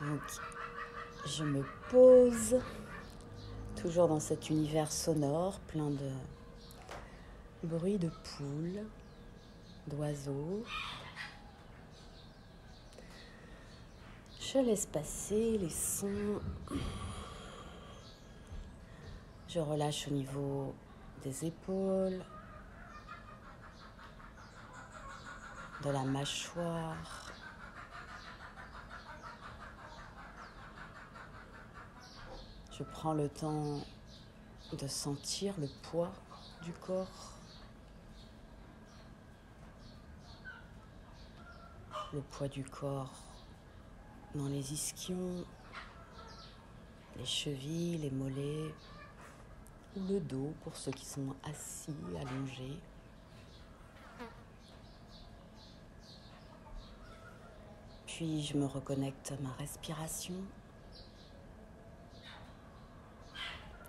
Donc, je me pose, toujours dans cet univers sonore, plein de bruits de poules, d'oiseaux. Je laisse passer les sons. Je relâche au niveau des épaules, de la mâchoire. Je prends le temps de sentir le poids du corps, le poids du corps dans les ischions, les chevilles, les mollets, ou le dos pour ceux qui sont assis, allongés. Puis je me reconnecte à ma respiration.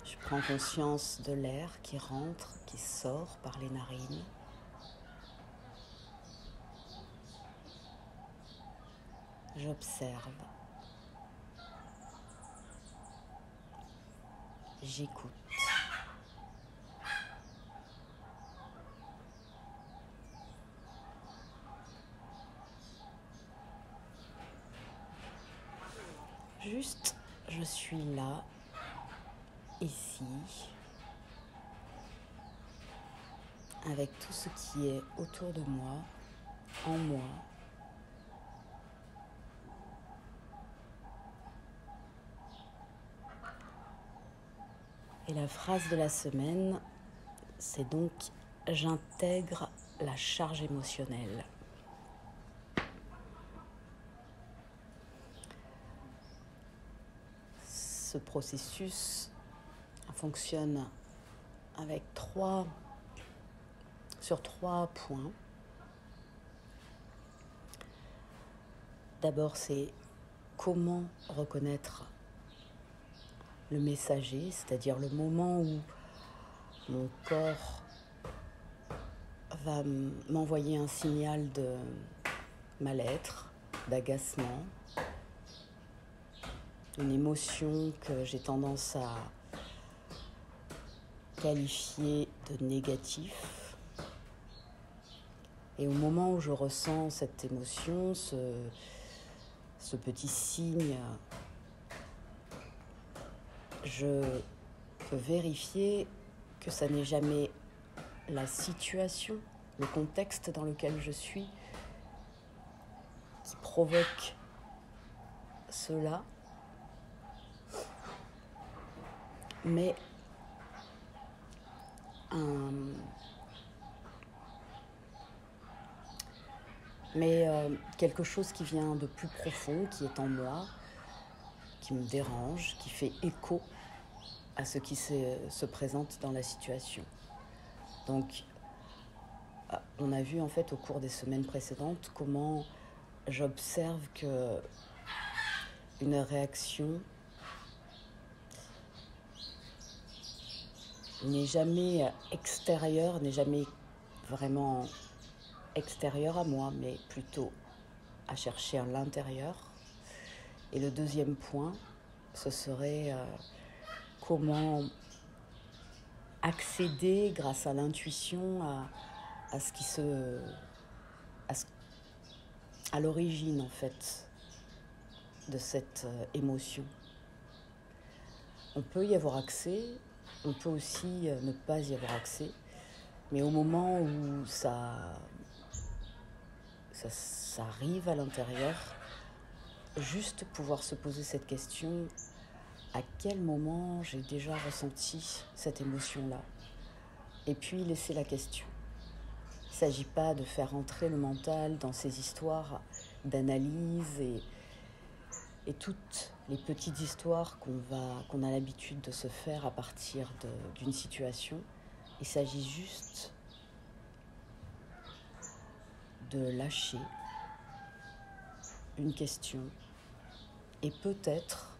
Je prends conscience de l'air qui rentre, qui sort par les narines. J'observe. J'écoute. Juste, je suis là, ici, avec tout ce qui est autour de moi, en moi. Et la phrase de la semaine, c'est donc « J'intègre la charge émotionnelle ». Ce processus fonctionne avec sur trois points. D'abord, c'est comment reconnaître le messager, c'est-à-dire le moment où mon corps va m'envoyer un signal de mal-être, d'agacement, une émotion que j'ai tendance à qualifier de négatif. Et au moment où je ressens cette émotion, ce petit signe, je peux vérifier que ça n'est jamais la situation, le contexte dans lequel je suis qui provoque cela, mais quelque chose qui vient de plus profond, qui est en moi, qui me dérange, qui fait écho à ce qui se présente dans la situation. Donc, on a vu en fait au cours des semaines précédentes comment j'observe que une réaction n'est jamais extérieure, n'est jamais vraiment extérieure à moi, mais plutôt à chercher à l'intérieur. Et le deuxième point, ce serait comment accéder grâce à l'intuition à l'origine en fait de cette émotion. On peut y avoir accès, on peut aussi ne pas y avoir accès, mais au moment où ça arrive à l'intérieur, juste pouvoir se poser cette question: à quel moment j'ai déjà ressenti cette émotion-là? Et puis laisser la question. Il ne s'agit pas de faire entrer le mental dans ces histoires d'analyse et toutes les petites histoires qu'on a l'habitude de se faire à partir d'une situation. Il s'agit juste de lâcher une question et peut-être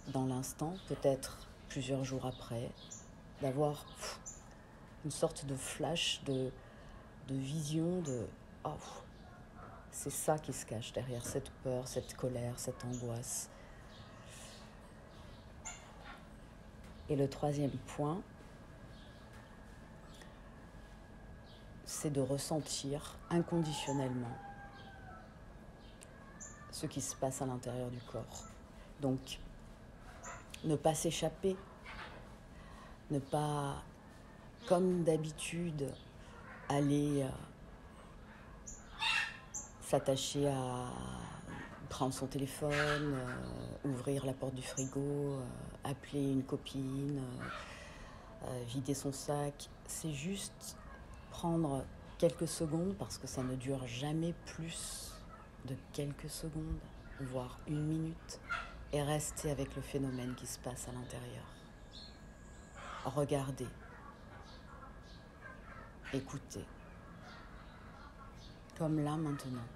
dans l'instant, peut-être plusieurs jours après, d'avoir une sorte de flash, de vision de « oh, C'est ça qui se cache derrière cette peur, cette colère, cette angoisse. Et le troisième point, c'est de ressentir inconditionnellement ce qui se passe à l'intérieur du corps. Donc, ne pas s'échapper, ne pas, comme d'habitude, aller s'attacher à prendre son téléphone, ouvrir la porte du frigo, appeler une copine, vider son sac. C'est juste prendre quelques secondes, parce que ça ne dure jamais plus de quelques secondes, voire une minute, et rester avec le phénomène qui se passe à l'intérieur. Regardez, écoutez, comme là maintenant.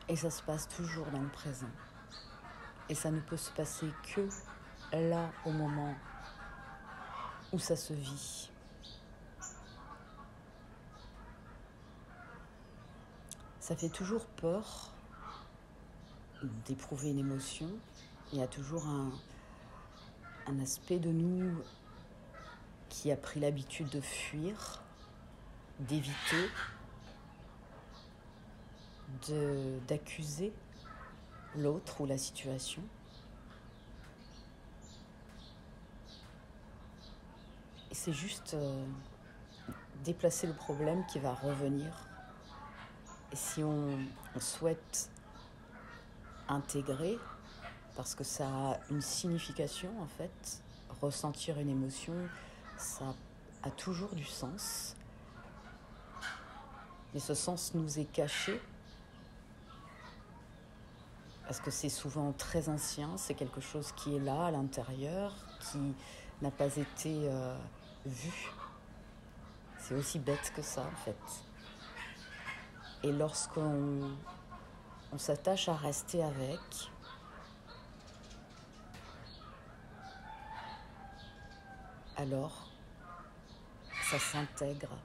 Et ça se passe toujours dans le présent. Et ça ne peut se passer que là, au moment où ça se vit. Ça fait toujours peur d'éprouver une émotion. Il y a toujours un aspect de nous qui a pris l'habitude de fuir, d'éviter, d'accuser l'autre ou la situation. Et c'est juste déplacer le problème qui va revenir. Et si on souhaite intégrer, parce que ça a une signification en fait, ressentir une émotion, ça a toujours du sens. Mais ce sens nous est caché, parce que c'est souvent très ancien, c'est quelque chose qui est là, à l'intérieur, qui n'a pas été vu. C'est aussi bête que ça, en fait. Et lorsqu'on s'attache à rester avec, alors ça s'intègre.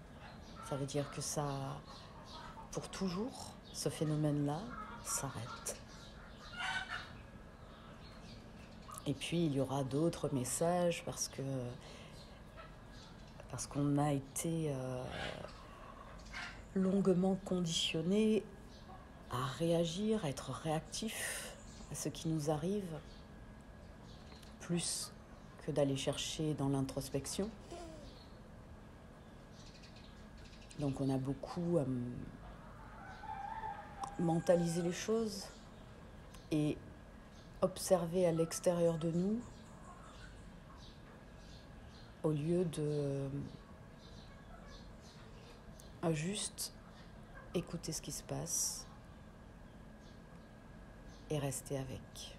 Ça veut dire que ça, pour toujours, ce phénomène-là s'arrête. Et puis il y aura d'autres messages parce qu'on a été longuement conditionné à réagir, à être réactif à ce qui nous arrive, plus que d'aller chercher dans l'introspection. Donc on a beaucoup mentalisé les choses et observer à l'extérieur de nous au lieu de juste écouter ce qui se passe et rester avec.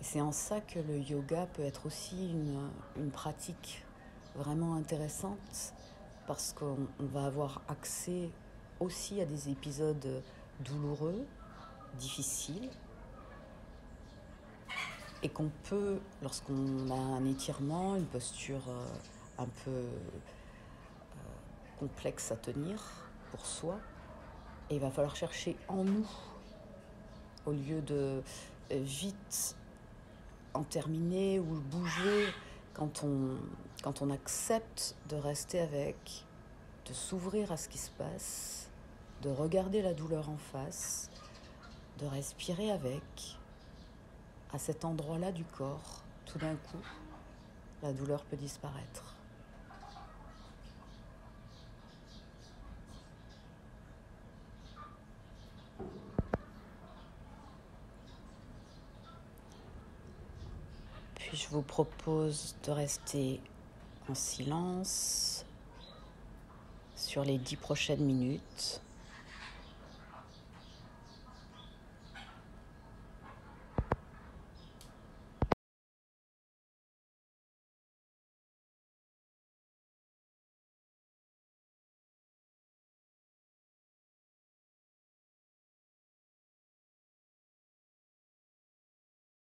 Et c'est en ça que le yoga peut être aussi une pratique vraiment intéressante, parce qu'on va avoir accès aussi à des épisodes douloureux, difficiles, et qu'on peut, lorsqu'on a un étirement, une posture un peu complexe à tenir pour soi, et il va falloir chercher en nous, au lieu de vite en terminer ou bouger, quand on accepte de rester avec, de s'ouvrir à ce qui se passe, de regarder la douleur en face, de respirer avec. À cet endroit-là du corps, tout d'un coup, la douleur peut disparaître. Puis je vous propose de rester en silence sur les 10 prochaines minutes.